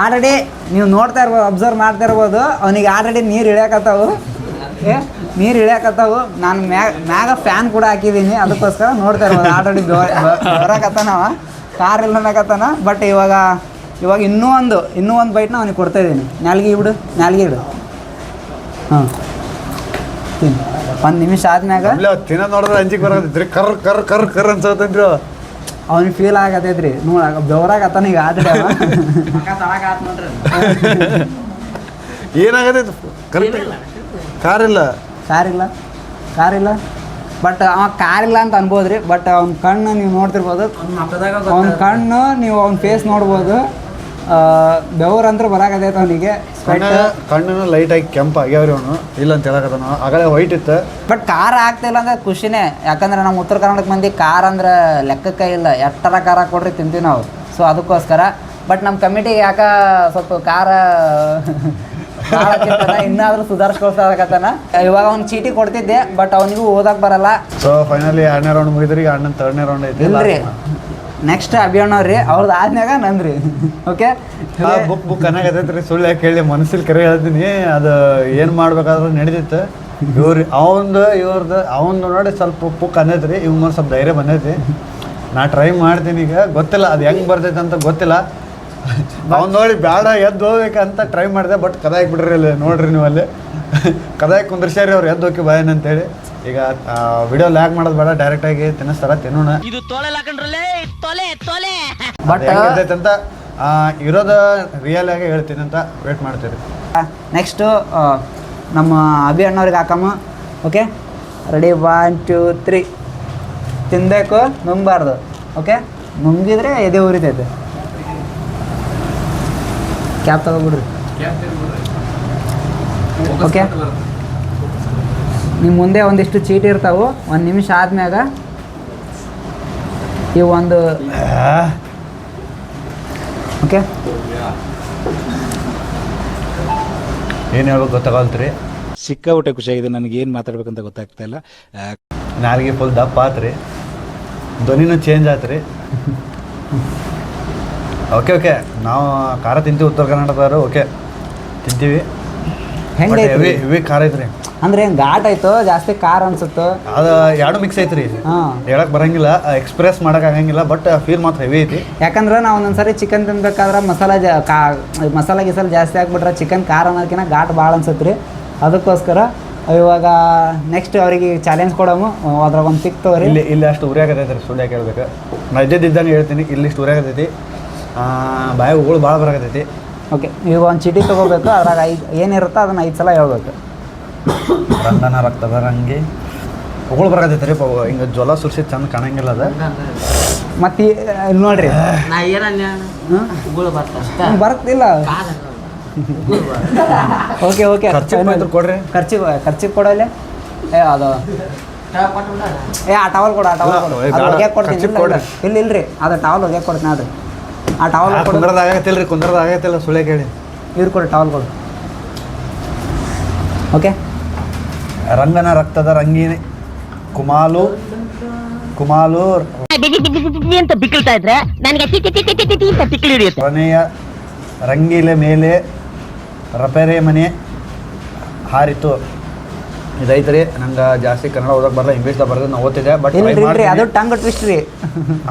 ಆಲ್ರೆಡಿ ನೀವು ನೋಡ್ತಾ ಇರ್ಬೋದು, ಅಬ್ಸರ್ವ್ ಮಾಡ್ತಾ ಇರ್ಬೋದು, ಅವನಿಗೆ ಆಲ್ರೆಡಿ ನೀರು ಇಳಿಯಾಕತ್ತಾವು. ನಾನು ಮ್ಯಾಗ ಫ್ಯಾನ್ ಕೂಡ ಹಾಕಿದ್ದೀನಿ, ಅದಕ್ಕೋಸ್ಕರ ನೋಡ್ತಾ ಇರ್ಬೋದು. ಆಲ್ರೆಡಿ ಬರೋಕತ್ತಾನವ, ಕಾರ್ ಇಲ್ಲ ಅನ್ನಕತ್ತಾನ. ಬಟ್ ಇವಾಗ ಇನ್ನೂ ಒಂದು ಬೈಟ್ನ ಅವ್ನಿಗೆ ಕೊಡ್ತಾಯಿದ್ದೀನಿ. ನಾಲ್ಗೆ ಇಡು. ಹಾಂ, 1 ನಿಮಿಷ ಆದ್ಮ್ಯಾಗ ತಿನ್ನ ನೋಡಿದ್ರೆ ಅಂಜಿಗೆ ಬರತ್ತೈತ್ರಿ. ಕರ್ ಅನ್ಸತ್ತೈತ್ರಿ. ಅವ್ನಿಗೆ ಫೀಲ್ ಆಗತೈತ್ರಿ. ಬೆವರಾಗತ್ತಾನ ಈಗ. ಆದ್ರೆ ಏನಾಗತೈತಿ? ಕಾರಿಲ್ಲ. ಬಟ್ ಅವ ಕಾರಿಲ್ಲ ಅಂತ ಅನ್ಬೋದು ರೀ. ಬಟ್ ಅವ್ನ ಕಣ್ಣು ನೀವು ನೋಡ್ತಿರ್ಬೋದು, ಅವ್ನ ಕಣ್ಣು ನೀವು ಅವ್ನ ಫೇಸ್ ನೋಡ್ಬೋದು. ಬೆವರಂತ್ರ ಬರಾಕತೈತೆ ಅವನಿಗೆ. ಕಣ್ಣು ಲೈಟಾಗಿ ಕೆಂಪು ಆಗ್ಯಾವ್ರಿ. ಅವನು ಇಲ್ಲ ಅಂತ ಹೇಳಕತ್ತಾನ. ಆಗಲೇ ವೈಟ್ ಇತ್ತು. ಬಟ್ ಖಾರ ಆಗ್ತಾಯಿಲ್ಲ ಅಂದ್ರೆ ಖುಷಿನೇ. ಯಾಕಂದ್ರೆ ನಮ್ಮ ಉತ್ತರ ಕರ್ನಾಟಕ ಮಂದಿ ಖಾರ ಅಂದ್ರೆ ಲೆಕ್ಕಕ್ಕೆ ಇಲ್ಲ. ಎಷ್ಟರ ಖಾರ ಕೊಡ್ರಿ ತಿಂತೀವಿ ನಾವು. ಸೊ ಅದಕ್ಕೋಸ್ಕರ. ಬಟ್ ನಮ್ಮ ಕಮಿಟಿಗೆ ಸ್ವಲ್ಪ ಖಾರ ಇನ್ನಾದ್ರೂ ಸುಧಾರಿಸ್ಕೊಳ್ತಾಕತ್ತಾನ. ಇವಾಗ ಅವ್ನು ಚೀಟಿ ಕೊಡ್ತಿದ್ದೆ, ಬಟ್ ಅವನಿಗೂ ಓದಕ್ ಬರಲ್ಲ. ಸೊ ಫೈನಲಿ 2ನೇ ರೌಂಡ್ ಮುಗಿದ್ರಿ. ಈಗ ಅಣ್ಣನ 3ನೇ ರೌಂಡ್ ಐತಿ. ಇಲ್ರಿ, ನೆಕ್ಸ್ಟ್ ಅಭಿಯಣ್ಣವ್ರಿ, ಅವ್ರದ್ದು ಆದ್ಮ್ಯಾಗ ನಂದ್ರಿ. Okay, book ಅನ್ನಕತ್ತೈತ್ರಿ. ಸುಳ್ಳು ಯಾಕೆ ಹೇಳಿ, ಮನಸ್ಸಲ್ಲಿ ಕರೆ ಹೇಳ್ತೀನಿ. ಅದು ಏನು ಮಾಡ್ಬೇಕಾದ್ರೂ ನಡೀತಿತ್ತು. ಇವ್ರದ್ದು ನೋಡಿ ಸ್ವಲ್ಪ ಬುಕ್ ಅನ್ನೈತ್ರಿ. ಇವ್ನ ಸ್ವಲ್ಪ ಧೈರ್ಯ ಬಂದೈತಿ. ನಾ ಟ್ರೈ ಮಾಡ್ತೀನಿ. ಈಗ ಗೊತ್ತಿಲ್ಲ ಅದು ಹೆಂಗೆ ಬರ್ತೈತೆ ಅಂತ ಗೊತ್ತಿಲ್ಲ. ಅವ್ನು ನೋಡಿ ಬೇಡ ಎದ್ದು ಹೋಗ್ಬೇಕಂತ ಟ್ರೈ ಮಾಡಿದೆ. ಬಟ್ ಕದಾಯಕ್ ಬಿಡ್ರಿ ಅಲ್ಲಿ ನೋಡ್ರಿ ನೀವು. ಅಲ್ಲಿ ಕದಾಯಕ್ ಕುಂದ್ರಸ್ಯಾರಿ ಅವ್ರು ಎದ್ದು ಹೋಗಿ ಬಾಯನ್ ಅಂತೇಳಿ. ಈಗ ವಿಡಿಯೋ ಲ್ಯಾಗ್ ಮಾಡೋದು ಬೇಡ, ಡೈರೆಕ್ಟಾಗಿ ತಿನ್ನಿಸ್ತಾರ, ತಿನ್ನೋಣ. ಬಟ್ ಅಂತ ಇರೋದು ರಿಯಲ್ ಆಗಿ ಹೇಳ್ತೀನಿ ಅಂತ ವೇಟ್ ಮಾಡ್ತೀರಿ. ನೆಕ್ಸ್ಟು ನಮ್ಮ ಅಭಿ ಅಣ್ಣವ್ರಿಗೆ ಹಾಕಮ್ಮ. Okay, ready, 1 2 3. ತಿನ್ನಬೇಕು, ನುಂಗಬಾರ್ದು. ಓಕೆ, ನುಂಗಿದ್ರೆ ಎದೆ ಉರಿತೈತೆ. ಕ್ಯಾಪ್ ತಗೋಬಿಡ್ರಿ. ಓಕೆ, ನಿಮ್ಮ ಮುಂದೆ ಒಂದಿಷ್ಟು ಚೀಟಿ ಇರ್ತಾವೆ. 1 ನಿಮಿಷ ಆದ್ಮ್ಯಾಗ ಇವು ಒಂದು. ಓಕೆ, ಏನು ಹೇಳ್ಬೇಕು ಗೊತ್ತಾಗಲ್ತ್ರಿ. ಸಿಕ್ಕಾಬಿಟ್ಟೆ ಖುಷಿಯಾಗಿದೆ. ನನಗೆ ಏನು ಮಾತಾಡ್ಬೇಕಂತ ಗೊತ್ತಾಗ್ತಾ ಇಲ್ಲ. ನಾಲ್ಗೆ ಫುಲ್ ದಪ್ಪ ಆತ್ರಿ, ಧ್ವನಿನೂ ಚೇಂಜ್ ಆತ್ರಿ. ಓಕೆ, ನಾವು ಖಾರ ತಿಂತೀವಿ, ಉತ್ತರ ಕರ್ನಾಟಕದವರು. ಓಕೆ, ತಿಂತೀವಿ. ಹೆಂಗೆ ಹೆವಿ ಖಾರ ಐತ್ರಿ. ಅಂದ್ರೆ ಏನು ಘಾಟ್ ಆಯ್ತು ಜಾಸ್ತಿ ಖಾರ ಅನ್ಸುತ್ತೋ? ಅದು ಎರಡು ಮಿಕ್ಸ್ ಐತ್ರಿ. ಹಾಂ, ಹೇಳಕ್ ಬರಂಗಿಲ್ಲ, ಎಕ್ಸ್ಪ್ರೆಸ್ ಮಾಡಕ್ ಆಗಂಗಿಲ್ಲ, ಬಟ್ ಫೀಲ್ ಮಾತ್ರ ಹೆವಿ ಐತಿ. ಯಾಕಂದ್ರೆ ನಾವು ಒಂದೊಂದ್ಸರಿ ಚಿಕನ್ ತಿನ್ಬೇಕಾದ್ರೆ ಮಸಾಲ ಗಿಸಾಲ ಜಾಸ್ತಿ ಹಾಕ್ಬಿಟ್ರೆ ಚಿಕನ್ ಖಾರ ಅನ್ನೋದಕ್ಕಿಂತ ಘಾಟ್ ಭಾಳ ಅನ್ಸುತ್ತೆ ರೀ. ಅದಕ್ಕೋಸ್ಕರ ಇವಾಗ ನೆಕ್ಸ್ಟ್ ಅವರಿಗೆ ಚಾಲೆಂಜ್ ಕೊಡೋಮು. ಅದ್ರಾಗ ಒಂದು ಪಿಕ್ ತಗೋರಿ. ಇಲ್ಲಿ ಅಷ್ಟು ಉರಿಯಾಗತೈತೆ ರೀ, ಸುಳ್ಳು ಯಾಕೆ ಹೇಳ್ಬೇಕು. ನಾ ಇದ್ದಿದ್ದಂಗೆ ಹೇಳ್ತೀನಿ, ಇಲ್ಲಿ ಇಷ್ಟು ಉರಿಯಾಗತೈತಿ, ಬಾಯಿ ಉಗುಳು ಭಾಳ ಬರಾಕತೈತಿ. ಓಕೆ, ಈಗ ಒಂದು ಚೀಟಿ ತೊಗೋಬೇಕು. ಅದ್ರಾಗ 5 ಏನಿರುತ್ತೋ ಅದನ್ನು 5 ಸಲ ಹೇಳ್ಬೇಕು. ರಂಗನ ರಕ್ತದ ರಂಗಿ ಉಗುಳು ಬರಾಕತೈತೆ ರೀ. ಹಿಂಗೆ ಜ್ವಲ ಸುರಿಸಿ ಚಂದ ಕಾಣಂಗಿಲ್ಲ ಅದು. ಮತ್ತು ಇಲ್ಲಿ ನೋಡ್ರಿ, ಬರ್ತಿಲ್ಲ. ಓಕೆ ಓಕೆ, ಕೊಡ್ರಿ. ಖರ್ಚು ಕೊಡೋಲ್ಲ. ಅದು ಆ ಟವಲ್ ಕೊಡು, ಆ ಟವಲ್ ಕೊಡು. ಅದು ಒಗ್ಯಾಕೆ ಕೊಡ್ತೀನಿ. ಇಲ್ರಿ, ಅದು ಟವಲ್ ಒಗ್ಯಾಕೆ ಕೊಡ್ತೀನಿ. ಅದು ಆ ಟವಲ್ ಕುಂದ್ರದಾಗತ್ತಿಲ್ಲ ರೀ, ಕುಂದ್ರದಾಗತ್ತಿಲ್ಲ, ಸುಳ್ಳೆ ಕೇಳಿ. ಇವ್ರು ಕೊಡಿ, ಟವಲ್ ಕೊಡು. ಓಕೆ, ರಂಗನ ರಕ್ತದ ರಂಗಿ ಕುಮಾಲು ಅಂತ ಬಿಕ್ಕಳ್ತಾ ಇದ್ರೆ ನನಗೆ ಬಿಕ್ಕಳು ಹಿಡಿಯುತ್ತೆ. ಕೊನೆಯ ರಂಗಿಲೆ ಮೇಲೆ ರಪೆರೆ ಮನೆ ಹಾರಿತು. ಇದೈತ್ರಿ. ನಂಗೆ ಜಾಸ್ತಿ ಕನ್ನಡ ಓದಕ್ಕೆ ಬರಲ್ಲ, ಇಂಗ್ಲೀಷ್ದಾಗ ಬರೋದು ನಾವು ಓದ್ತಿದ್ದೆ. ಬಟ್ ಇಲ್ರಿ, ಅದು ಟಂಗ್ ಟ್ವಿಸ್ಟ್ ರೀ.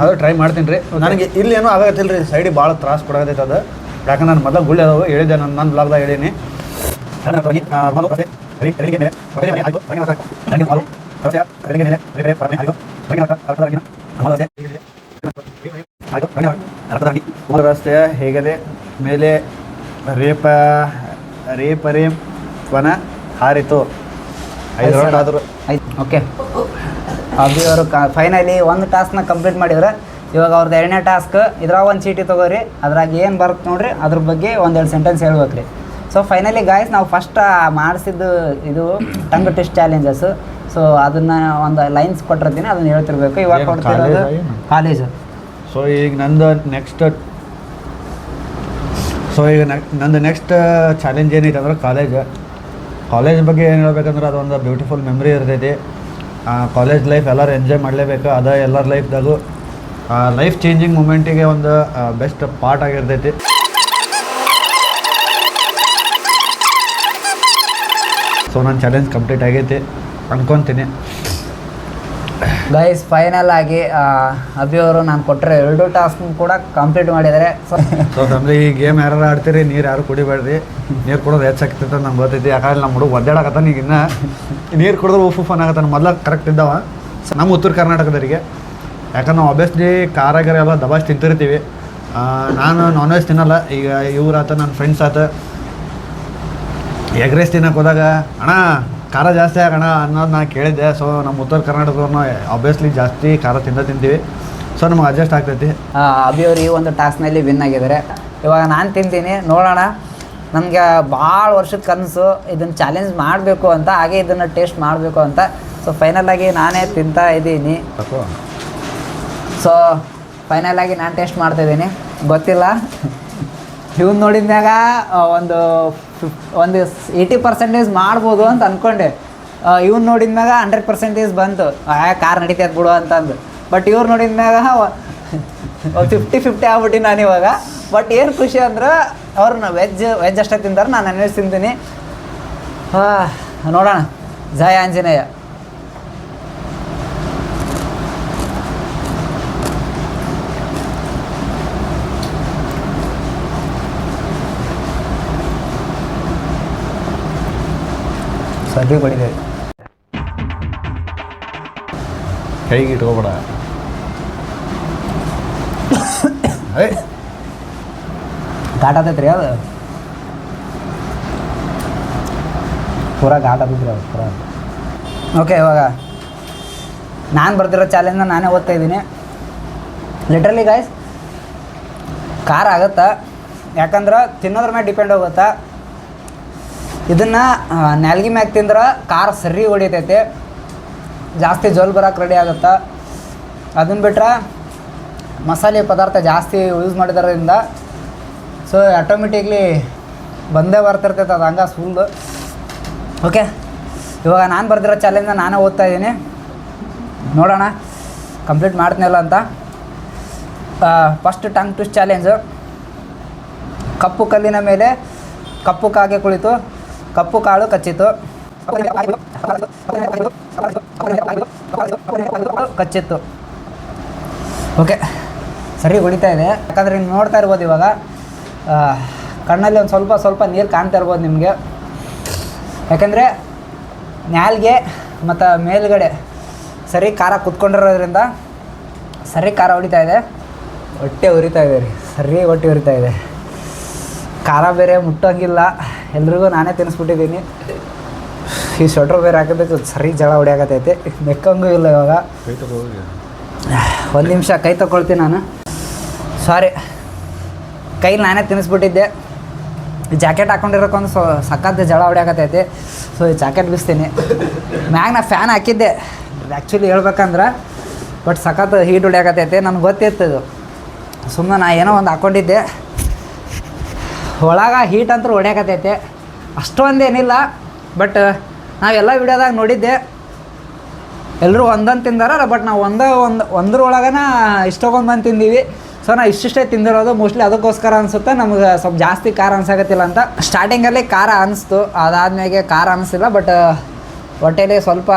ಅದು ಟ್ರೈ ಮಾಡ್ತೀನಿ ರೀ. ನನಗೆ ಇಲ್ಲಿ ಏನೂ ಆಗತ್ತಿಲ್ಲ ರೀ, ಸೈಡಿಗೆ ಭಾಳ ತ್ರಾಸ ಕೊಡೋದೈತೆ ಅದು. ಯಾಕಂದ್ರೆ ನಾನು ಮೊದಲು ಗುಳ್ಳೆ ಅದಾವು ಹೇಳಿದ್ದೆ, ನನ್ನ ಬ್ಲಾಗ್ದಾಗ ಹೇಳೀನಿ. ರಸ್ತೆಯ ಹೇಗದೆ ಮೇಲೆ ರೇಪರೆ ವನ ಹಾರಿತು. 5 ರೌಂಡ್ ಆದರು. ಓಕೆ, ಅಭಿ ಅವರು ಫೈನಲಿ ಒಂದು ಟಾಸ್ಕ್ನ ಕಂಪ್ಲೀಟ್ ಮಾಡಿದ್ರೆ. ಇವಾಗ ಅವ್ರದ್ದು 2ನೇ ಟಾಸ್ಕ್. ಇದ್ರಾಗ ಒಂದು ಚೀಟಿ ತೊಗೋರಿ. ಅದ್ರಾಗ ಏನು ಬರುತ್ತೆ ನೋಡ್ರಿ, ಅದ್ರ ಬಗ್ಗೆ 1-2 ಸೆಂಟೆನ್ಸ್ ಹೇಳ್ಬೇಕು ರೀ. ಸೊ ಫೈನಲಿ ಗಾಯ್ಸ್, ನಾವು ಫಸ್ಟ್ ಮಾಡಿಸಿದ್ದು ಇದು ಟಂಗ್ ಟ್ವಿಸ್ಟ್ ಚಾಲೆಂಜಸ್. ಸೊ ಅದನ್ನು ಒಂದು ಲೈನ್ಸ್ ಕೊಟ್ಟಿರ್ತೀನಿ, ಅದನ್ನು ಹೇಳ್ತಿರ್ಬೇಕು. ಇವಾಗ ಕೊಡ್ತಿರೋದು ಕಾಲೇಜು. ಸೊ ಈಗ ನಂದು ನೆಕ್ಸ್ಟ್ ಚಾಲೆಂಜ್ ಏನೈತೆ ಅಂದ್ರೆ ಕಾಲೇಜ್ ಬಗ್ಗೆ ಏನು ಹೇಳ್ಬೇಕಂದ್ರೆ ಅದೊಂದು ಬ್ಯೂಟಿಫುಲ್ ಮೆಮ್ರಿ ಇರ್ತೈತಿ. ಕಾಲೇಜ್ ಲೈಫ್ ಎಲ್ಲರೂ ಎಂಜಾಯ್ ಮಾಡಲೇಬೇಕು. ಅದು ಎಲ್ಲರ ಲೈಫ್ದಾಗೂ ಲೈಫ್ ಚೇಂಜಿಂಗ್ ಮೂಮೆಂಟಿಗೆ ಒಂದು ಬೆಸ್ಟ್ ಪಾರ್ಟ್ ಆಗಿರ್ತೈತಿ. ಸೊ ನನ್ನ ಚಾಲೆಂಜ್ ಕಂಪ್ಲೀಟ್ ಆಗೈತಿ ಅನ್ಕೊತೀನಿ. ಗೈಸ್, ಫೈನಲ್ ಆಗಿ ಅಭಿ ಅವರು ನಾನು ಕೊಟ್ಟರೆ 2 ಟಾಸ್ಕ್ ಕೂಡ ಕಂಪ್ಲೀಟ್ ಮಾಡಿದ್ದಾರೆ. ಸೊ ಫ್ಯಾಮ್ಲಿ, ಈ ಗೇಮ್ ಯಾರು ಆಡ್ತೀರಿ, ನೀರು ಯಾರು ಕುಡಿಬೇಡ್ರಿ. ನೀರು ಕುಡೋದು ಹೆಚ್ಚಾಗ್ತೈತೆ ಅಂತ ನಂಗೆ ಗೊತ್ತೈತಿ. ಯಾಕಂದ್ರೆ ನಮ್ಮ ಹುಡುಗ ಒದ್ದಾಡಕತ್ತಾನ. ಈಗ ಇನ್ನು ನೀರು ಕುಡಿದ್ರೆ ಉಫ್ ಆಗತ್ತಾನ. ಮೊದಲ ಕರೆಕ್ಟ್ ಇದ್ದಾವ ನಮ್ಮ ಉತ್ತರ ಕರ್ನಾಟಕದವರಿಗೆ. ಯಾಕಂದ್ರೆ ನಾವು ಆಬ್ವಿಯಸ್ಲಿ ಖಾರ ಎಲ್ಲ ದಬಾಸ್ ತಿಂತಿರ್ತೀವಿ. ನಾನು ನಾನ್ ವೆಜ್ ತಿನ್ನಲ್ಲ. ಈಗ ಇವ್ರಾತ, ನನ್ನ ಫ್ರೆಂಡ್ಸ್ ಆತ, ಎಗ್ ರೈಸ್ ತಿನ್ನಕ್ಕೆ ಹೋದಾಗ ಅಣ್ಣ ಖಾರ ಜಾಸ್ತಿ ಆಗೋಣ ಅನ್ನೋದು ನಾನು ಕೇಳಿದ್ದೆ. ಸೊ ನಮ್ಮ ಉತ್ತರ ಕರ್ನಾಟಕದವ್ರನ್ನ ಆಬ್ವಿಯಸ್ಲಿ ಜಾಸ್ತಿ ಖಾರ ತಿಂತೀವಿ. ಸೊ ನಮಗೆ ಅಡ್ಜಸ್ಟ್ ಆಗ್ತೈತಿ. ಅಭಿ ಅವರು ಈ ಒಂದು ಟಾಸ್ಕ್ನಲ್ಲಿ ವಿನ್ ಆಗಿದ್ದಾರೆ. ಇವಾಗ ನಾನು ತಿಂತೀನಿ, ನೋಡೋಣ. ನನಗೆ ಭಾಳ ವರ್ಷದ ಕನಸು ಇದನ್ನು ಚಾಲೆಂಜ್ ಮಾಡಬೇಕು ಅಂತ, ಹಾಗೆ ಇದನ್ನು ಟೇಸ್ಟ್ ಮಾಡಬೇಕು ಅಂತ. ಸೊ ಫೈನಲಾಗಿ ನಾನೇ ತಿಂತಾ ಇದ್ದೀನಿ. ಸೊ ಫೈನಲಾಗಿ ನಾನು ಟೇಸ್ಟ್ ಮಾಡ್ತಾಯಿದ್ದೀನಿ. ಗೊತ್ತಿಲ್ಲ, ಇವ್ನು ನೋಡಿದ್ಮ್ಯಾಗ ಒಂದು 80% ಮಾಡ್ಬೋದು ಅಂತ ಅಂದ್ಕೊಂಡೆ. ಇವ್ನು ನೋಡಿದ್ಮ್ಯಾಗ 100% ಬಂತು. ಕಾರ್ ನಡೀತೈತೆ ಬಿಡು ಅಂತಂದು. ಬಟ್ ಇವ್ರು ನೋಡಿದ್ಮ್ಯಾಗ 50-50 ಆಗ್ಬಿಟ್ಟು ನಾನು ಇವಾಗ. ಬಟ್ ಏನು ಖುಷಿ ಅಂದ್ರೆ ಅವ್ರನ್ನ ವೆಜ್ ಅಷ್ಟೇ ತಿಂತಾರೆ, ನಾನು ನಾನ್ ವೆಜ್ ತಿಂತೀನಿ. ನೋಡೋಣ. ಜಯ ಆಂಜನೇಯ. ಸದ್ಯ ಬಡಿದೆ. ಕೈಗೆ ಇಟ್ಕೋಬೇಡ. ಘಾಟ್ ಆತೈತೆ ರೀ ಅದು. ಪೂರ ಘಾಟ್ ಆತೈತೆ ಅದು ಪೂರ. ಓಕೆ, ಇವಾಗ ನಾನು ಬರ್ತಿರೋ ಚಾಲೆಂಜ್ನ ನಾನೇ ಓದ್ತಾ ಇದ್ದೀನಿ. ಲಿಟ್ರಲಿ ಗಾಯ್ಸ್, ಖಾರ ಆಗುತ್ತಾ, ಯಾಕಂದ್ರೆ ತಿನ್ನೋದ್ರ ಮೇಲೆ ಡಿಪೆಂಡ್ ಹೋಗುತ್ತಾ. ಇದನ್ನು ನಾಲ್ಗೆ ಮ್ಯಾಗ ತಿಂದ್ರೆ ಖಾರ ಸರಿ ಹೊಡಿತೈತೆ, ಜಾಸ್ತಿ ಜೋಲ್ ಬರೋಕೆ ರೆಡಿ ಆಗುತ್ತಾ. ಅದನ್ನು ಬಿಟ್ರೆ ಮಸಾಲೆ ಪದಾರ್ಥ ಜಾಸ್ತಿ ಯೂಸ್ ಮಾಡಿದ್ರಿಂದ ಸೊ ಆಟೋಮೆಟಿಕ್ಲಿ ಬಂದೇ ಬರ್ತಿರ್ತೈತೆ ಅದು ಹಂಗೆ ಫುಲ್ಲು. ಓಕೆ, ಇವಾಗ ನಾನು ಬರ್ದಿರೋ ಚಾಲೆಂಜ್ನ ನಾನೇ ಓದ್ತಾ ಇದ್ದೀನಿ. ನೋಡೋಣ ಕಂಪ್ಲೀಟ್ ಮಾಡ್ತೀನಲ್ಲ ಅಂತ. First tongue twist challenge. ಕಪ್ಪು ಕಲ್ಲಿನ ಮೇಲೆ ಕಪ್ಪು ಕಾಗೆ ಕುಳಿತು, ಕಪ್ಪು ಕಾಳು ಕಚ್ಚಿತು. ಕಚ್ಚಿತ್ತು. ಓಕೆ, ಸರಿ ಹೊಡಿತಾ ಇದೆ. ಯಾಕಂದರೆ ನೀವು ನೋಡ್ತಾ ಇರ್ಬೋದು ಇವಾಗ ಕಣ್ಣಲ್ಲಿ ಒಂದು ಸ್ವಲ್ಪ ನೀರು ಕಾಣ್ತಾ ಇರ್ಬೋದು ನಿಮಗೆ. ಯಾಕಂದರೆ ನಾಲ್ಗೆ ಮತ್ತು ಮೇಲ್ಗಡೆ ಸರಿ ಖಾರ ಕುತ್ಕೊಂಡಿರೋದ್ರಿಂದ ಸರಿ ಖಾರ ಹೊಡಿತಾ ಇದೆ. ಹೊಟ್ಟೆ ಉರಿತಾ ಇದೆ ರೀ, ಸರಿ ಹೊಟ್ಟೆ ಉರಿತಾ ಇದೆ. ಖಾರ ಬೇರೆ ಮುಟ್ಟೋಂಗಿಲ್ಲ, ಎಲ್ರಿಗೂ ನಾನೇ ತಿನ್ನಿಸ್ಬಿಟ್ಟಿದ್ದೀನಿ. ಈ ಸ್ವೆಟ್ರ್ ಬೇರೆ ಹಾಕೋದಕ್ಕೆ ಸರಿ ಜಳ ಹೊಡಿಯಾಕತ್ತೈತೆ, ಮೆಕ್ಕಂಗೂ ಇಲ್ಲ ಇವಾಗ. ಒಂದು ನಿಮಿಷ ಕೈ ತೊಗೊಳ್ತೀನಿ ನಾನು, ಸಾರಿ. ಕೈಲಿ ನಾನೇ ತಿನ್ನಿಸ್ಬಿಟ್ಟಿದ್ದೆ. ಜಾಕೆಟ್ ಹಾಕ್ಕೊಂಡಿರೋಕ್ಕೊಂದು ಸಖತ್ ಜಳ ಹೊಡಿಯಾಕತ್ತೈತಿ. ಸೊ ಈ ಜಾಕೆಟ್ ಬಿಸ್ತೀನಿ. ಮ್ಯಾಗ ನಾ ಫ್ಯಾನ್ ಹಾಕಿದ್ದೆ ಆ್ಯಕ್ಚುಲಿ ಹೇಳ್ಬೇಕಂದ್ರೆ, ಬಟ್ ಸಖತ್ ಹೀಟ್ ಹೊಡಿಯಾಕತ್ತೈತೆ. ನನಗೆ ಗೊತ್ತಿರ್ತದು, ಸುಮ್ಮನೆ ನಾ ಏನೋ ಒಂದು ಹಾಕ್ಕೊಂಡಿದ್ದೆ. ಒಳಗೆ ಹೀಟ್ ಅಂತೂ ಹೊಡ್ಯಾಕತ್ತೈತೆ, ಅಷ್ಟೊಂದೇನಿಲ್ಲ. ಬಟ್ ನಾವೆಲ್ಲ ವಿಡಿಯೋದಾಗ ನೋಡಿದ್ದೆ ಎಲ್ಲರೂ ಒಂದೊಂದು ತಿಂದಾರ, ಬಟ್ ನಾವು ಒಂದ್ರೊಳಗನ ಇಷ್ಟೊಂದು ಬಂದು ತಿಂದೀವಿ. ಸೊ ನಾವು ಇಷ್ಟಿಷ್ಟೇ ತಿಂದಿರೋದು, ಮೋಸ್ಟ್ಲಿ ಅದಕ್ಕೋಸ್ಕರ ಅನಿಸುತ್ತೆ ನಮ್ಗೆ ಸ್ವಲ್ಪ ಜಾಸ್ತಿ ಖಾರ ಅನ್ಸಾಕತ್ತಿಲ್ಲ ಅಂತ. ಸ್ಟಾರ್ಟಿಂಗಲ್ಲಿ ಖಾರ ಅನಿಸ್ತು, ಅದಾದ್ಮೇಲೆ ಖಾರ ಅನಿಸಿಲ್ಲ. ಬಟ್ ಹೊಟ್ಟೆಲಿ ಸ್ವಲ್ಪ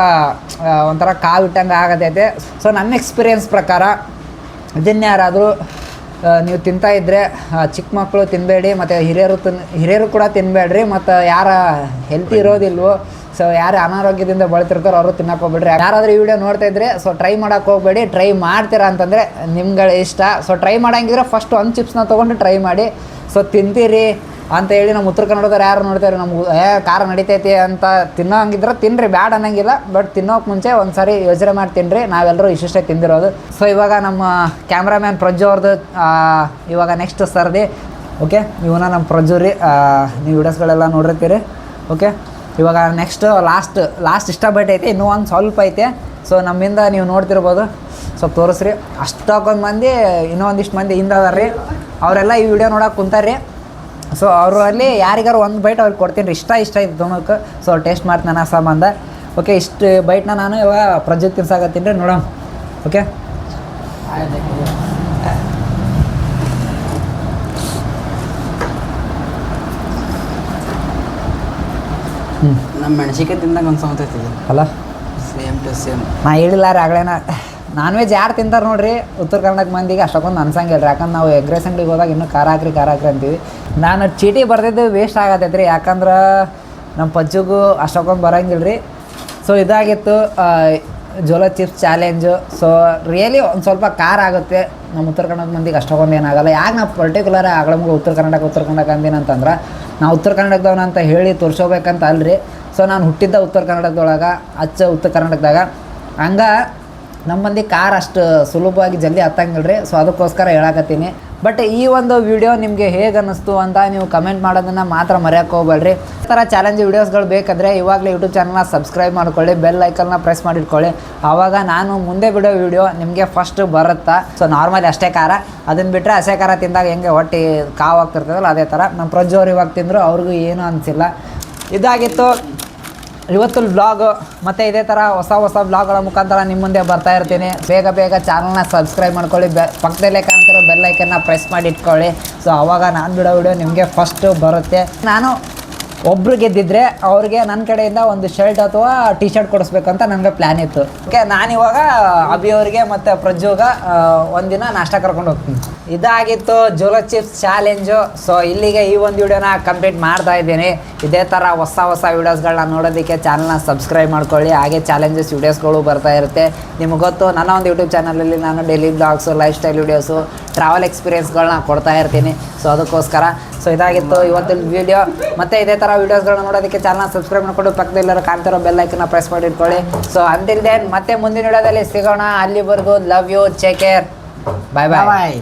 ಒಂಥರ ಕಾವು ಇಟ್ಟಂಗೆ ಆಗತೈತೆ. ಸೊ ನನ್ನ ಎಕ್ಸ್ಪೀರಿಯನ್ಸ್ ಪ್ರಕಾರ ಇದನ್ನು ಯಾರಾದರೂ ನೀವು ತಿಂತಾಯಿದ್ರೆ ಚಿಕ್ಕ ಮಕ್ಕಳು ತಿನ್ನಬೇಡಿ, ಮತ್ತು ಹಿರಿಯರು ಕೂಡ ತಿನ್ನಬೇಡ್ರಿ. ಮತ್ತು ಯಾರು ಹೆಲ್ತಿ ಇರೋದಿಲ್ವೋ, ಸೊ ಯಾರು ಅನಾರೋಗ್ಯದಿಂದ ಬಳತಿರ್ತಾರೋ ಅವರು ತಿನ್ನಕ್ಕೆ ಹೋಗ್ಬೇಡ್ರಿ. ಯಾರಾದರೂ ಈ ವಿಡಿಯೋ ನೋಡ್ತಾ ಇದ್ರೆ ಸೊ ಟ್ರೈ ಮಾಡೋಕ್ಕೆ ಹೋಗ್ಬೇಡಿ. ಟ್ರೈ ಮಾಡ್ತೀರಾ ಅಂತಂದರೆ ನಿಮ್ಗಳ ಇಷ್ಟ. ಸೊ ಟ್ರೈ ಮಾಡೋಂಗಿದ್ರೆ ಫಸ್ಟ್ ಒಂದು ಚಿಪ್ಸ್ನ ತೊಗೊಂಡು ಟ್ರೈ ಮಾಡಿ. ಸೊ ತಿಂತೀರಿ ಅಂತ ಹೇಳಿ ನಮ್ಮ ಉತ್ತರ ಕನ್ನಡದವ್ರು ಯಾರು ನೋಡ್ತಾರೆ ನಮ್ಗೆ ಖಾರ ನಡಿತೈತಿ ಅಂತ ತಿನ್ನೋಂಗಿದ್ರೆ ತಿನ್ನಿರಿ, ಬ್ಯಾಡ್ ಅನ್ನೋಂಗಿಲ್ಲ. ಬಟ್ ತಿನ್ನೋಕೆ ಮುಂಚೆ ಒಂದು ಸಾರಿ ಯೋಚನೆ ಮಾಡಿ ತಿನ್ನಿರಿ. ನಾವೆಲ್ಲರೂ ಇಷ್ಟಿಷ್ಟೇ ತಿಂದಿರೋದು. ಸೊ ಇವಾಗ ನಮ್ಮ ಕ್ಯಾಮ್ರಾಮ್ಯಾನ್ ಪ್ರಜ್ಜು ಅವ್ರದ್ದು ಇವಾಗ ನೆಕ್ಸ್ಟ್ ಸರ್ದಿ. ಓಕೆ, ಇವನ ನಮ್ಮ ಪ್ರಜ್ಜು ರೀ, ನೀವು ವಿಡಿಯೋಸ್ಗಳೆಲ್ಲ ನೋಡಿರ್ತೀರಿ. ಓಕೆ, ಇವಾಗ ನೆಕ್ಸ್ಟ್ ಲಾಸ್ಟ್ ಇಷ್ಟ ಬೈಟ್ ಐತೆ, ಇನ್ನೂ ಒಂದು ಸ್ವಲ್ಪ ಐತೆ. ಸೊ ನಮ್ಮಿಂದ ನೀವು ನೋಡ್ತಿರ್ಬೋದು, ಸ್ವಲ್ಪ ತೋರಿಸ್ರಿ. ಅಷ್ಟೊಂದು ಮಂದಿ, ಇನ್ನೂ ಒಂದಿಷ್ಟು ಮಂದಿ ಹಿಂದೆ ಅದಾರ ರೀ, ಅವರೆಲ್ಲ ಈ ವಿಡಿಯೋ ನೋಡೋಕೆ ಕುಂತಾರ್ರಿ. ಸೊ ಅವರಲ್ಲಿ ಯಾರಿಗಾರು ಒಂದು ಬೈಟ್ ಅವ್ರಿಗೆ ಕೊಡ್ತೀನಿ ರೀ. ಇಷ್ಟ ಐತೆ ತೊಗೊಳಕ್ಕೆ. ಸೊ ಟೇಸ್ಟ್ ಮಾಡ್ತೀನಿ ನನ್ನ ಸಂಬಂಧ. ಓಕೆ, ಇಷ್ಟು ಬೈಟ್ನ ನಾನು ಇವಾಗ ಪ್ರಜ್ವಲ್ ತಿನ್ಸಾಕತ್ತೀನಿ ರೀ, ನೋಡೋಣ. ಓಕೆ, ನಮ್ಮ ಮೆಣಸಿಕಾಯಿ ತಿಂದಾಗ ಒಂದು ಸಮತೈತಿ ಅಲ್ಲ, ಸೇಮ್ ಟು ಸೇಮ್. ನಾ ಹೇಳಿಲ್ಲ ರೀ ಆಗಲೇನ, ನಾನ್ ವೆಜ್ ಯಾರು ತಿಂತಾರೆ ನೋಡ್ರಿ ಉತ್ತರ ಕನ್ನಡ ಮಂದಿಗೆ ಅಷ್ಟೊಂದು ಅನ್ಸಂಗಿಲ್ಲ. ಯಾಕಂದ್ರೆ ನಾವು ಎಗ್ ರೈಸ್ ಅಂಗಡಿಗೆ ಹೋದಾಗ ಇನ್ನೂ ಖಾರ ಹಾಕ್ರಿ ಅಂತೀವಿ. ನಾನು ಚೀಟಿ ಬರ್ದಿದ್ದು ವೇಸ್ಟ್ ಆಗತ್ತೈತೆ ರೀ, ಯಾಕಂದ್ರೆ ನಮ್ಮ ಪಜ್ಜುಗೂ ಅಷ್ಟೊಂದು ಬರೋಂಗಿಲ್ಲ ರೀ. ಸೊ ಇದಾಗಿತ್ತು Jolo chips challenge. So really ಒಂದು ಸ್ವಲ್ಪ ಖಾರ ಆಗುತ್ತೆ ನಮ್ಮ ಉತ್ತರ ಕನ್ನಡ ಮಂದಿಗೆ, ಅಷ್ಟೊಂದು ಏನಾಗಲ್ಲ. ಯಾಕೆ ನಾವು ಪರ್ಟಿಕ್ಯುಲರ್ ಆಗಳಮ್ಗೆ ಉತ್ತರ ಕನ್ನಡ ಅಂದಿನಂತಂದ್ರೆ ನಾವು ಉತ್ತರ ಕನ್ನಡದವನ ಅಂತ ಹೇಳಿ ತೋರಿಸೋಬೇಕಂತ ಅಲ್ರಿ. ಸೊ ನಾನು ಹುಟ್ಟಿದ್ದ ಉತ್ತರ ಕನ್ನಡದೊಳಗೆ, ಉತ್ತರ ಕರ್ನಾಟಕದಾಗ, ಹಂಗೆ ನಮ್ಮ ಮಂದಿ ಖಾರ ಅಷ್ಟು ಸುಲಭವಾಗಿ ಜಲ್ದಿ ಹತ್ತಂಗಿಲ್ಲ ರೀ. ಸೊ ಅದಕ್ಕೋಸ್ಕರ ಹೇಳಕತ್ತೀನಿ. ಬಟ್ ಈ ಒಂದು ವಿಡಿಯೋ ನಿಮಗೆ ಹೇಗೆ ಅನ್ನಿಸ್ತು ಅಂತ ನೀವು ಕಮೆಂಟ್ ಮಾಡೋದನ್ನು ಮಾತ್ರ ಮರೆಯೋಕ್ಕೆ ಹೋಗ್ಬೇಡ್ರಿ. ಈ ಥರ ಚಾಲೆಂಜ್ ವೀಡಿಯೋಸ್ಗಳು ಬೇಕಾದರೆ ಇವಾಗಲೇ ಯೂಟ್ಯೂಬ್ ಚಾನಲ್ನ ಸಬ್ಸ್ಕ್ರೈಬ್ ಮಾಡ್ಕೊಳ್ಳಿ, ಬೆಲ್ ಐಕನ್ನ ಪ್ರೆಸ್ ಮಾಡಿಟ್ಕೊಳ್ಳಿ. ಆವಾಗ ನಾನು ಮುಂದೆ ಬಿಡೋ ವಿಡಿಯೋ ನಿಮಗೆ ಫಸ್ಟ್ ಬರುತ್ತಾ. ಸೊ ನಾರ್ಮಲಿ ಅಷ್ಟೇ ಖಾರ, ಅದನ್ನು ಬಿಟ್ಟರೆ ಹಸೆ ಖಾರ ತಿಂದಾಗ ಹೆಂಗೆ ಹೊಟ್ಟೆ ಕಾವು ಆಗ್ತಿರ್ತದಲ್ಲ ಅದೇ ಥರ. ನಮ್ಮ ಪ್ರಜ್ಜೋರು ಇವಾಗ ತಿಂದರು, ಅವ್ರಿಗೂ ಏನೂ ಅನಿಸಿಲ್ಲ. ಇದಾಗಿತ್ತು ಇವತ್ತು ವ್ಲಾಗು. ಮತ್ತು ಇದೇ ಥರ ಹೊಸ ವ್ಲಾಗ್ಗಳ ಮುಖಾಂತರ ನಿಮ್ಮ ಮುಂದೆ ಬರ್ತಾ ಇರ್ತೀನಿ. ಬೇಗ ಚಾನಲ್ನ ಸಬ್ಸ್ಕ್ರೈಬ್ ಮಾಡ್ಕೊಳ್ಳಿ, ಪಕ್ಕದಲ್ಲೇ ಕಾಣ್ತಿರೋ ಬೆಲ್ ಐಕನ್ನ ಪ್ರೆಸ್ ಮಾಡಿ ಇಟ್ಕೊಳ್ಳಿ. ಸೊ ಆವಾಗ ನಾನು ಬಿಡೋ ವಿಡಿಯೋ ನಿಮಗೆ ಫಸ್ಟು ಬರುತ್ತೆ. ನಾನು ಒಬ್ರು ಗೆದ್ದಿದ್ರೆ ಅವ್ರಿಗೆ ನನ್ನ ಕಡೆಯಿಂದ ಒಂದು ಶರ್ಟ್ ಅಥವಾ ಟಿ ಶರ್ಟ್ ಕೊಡಿಸ್ಬೇಕಂತ ನನಗೆ ಪ್ಲ್ಯಾನ್ ಇತ್ತು. ಓಕೆ, ನಾನಿವಾಗ ಅಭಿಯವ್ರಿಗೆ ಮತ್ತು ಪ್ರಜ್ಜುಗೆ ಒಂದಿನ ನಾಷ್ಟ ಕರ್ಕೊಂಡು ಹೋಗ್ತೀನಿ. ಇದಾಗಿತ್ತು ಜೋಲೋ ಚಿಪ್ಸ್ ಚಾಲೆಂಜು. ಸೊ ಇಲ್ಲಿಗೆ ಈ ಒಂದು ವಿಡಿಯೋನ ಕಂಪ್ಲೀಟ್ ಮಾಡ್ತಾ ಇದ್ದೀನಿ. ಇದೇ ಥರ ಹೊಸ ವೀಡಿಯೋಸ್ಗಳನ್ನ ನೋಡೋದಕ್ಕೆ ಚಾನಲ್ನ ಸಬ್ಸ್ಕ್ರೈಬ್ ಮಾಡ್ಕೊಳ್ಳಿ. ಹಾಗೆ ಚಾಲೆಂಜಸ್ ವೀಡಿಯೋಸ್ಗಳು ಬರ್ತಾ ಇರುತ್ತೆ. ನಿಮ್ಗೆ ಗೊತ್ತು, ನನ್ನ ಒಂದು ಯೂಟ್ಯೂಬ್ ಚಾನಲಲ್ಲಿ ನಾನು daily vlogs, life style videos, travel ಎಕ್ಸ್ಪೀರಿಯನ್ಸ್ಗಳನ್ನ ಕೊಡ್ತಾ ಇರ್ತೀನಿ. ಸೊ ಅದಕ್ಕೋಸ್ಕರ ಸೊ ಇದಾಗಿತ್ತು ಇವತ್ತಿನ ವಿಡಿಯೋ. ಮತ್ತು ಇದೇ ಥರ ವೀಡಿಯೋಸ್ಗಳನ್ನ ನೋಡೋದಕ್ಕೆ ಚಾನಲ್ನ ಸಬ್ಸ್ಕ್ರೈಬ್ ಮಾಡಿಕೊಂಡು ಪಕ್ಕದಲ್ಲರೂ ಕಾಣ್ತಿರೋ ಬೆಲ್ ಐಕನ್ನ ಪ್ರೆಸ್ ಮಾಡಿ ಇಟ್ಕೊಳ್ಳಿ. ಸೊ ಅಂಟಿಲ್ ದೆನ್ ಮತ್ತೆ ಮುಂದಿನ ವಿಡಿಯೋದಲ್ಲಿ ಸಿಗೋಣ. ಅಲ್ಲಿವರೆಗೂ love you, take care, bye bye.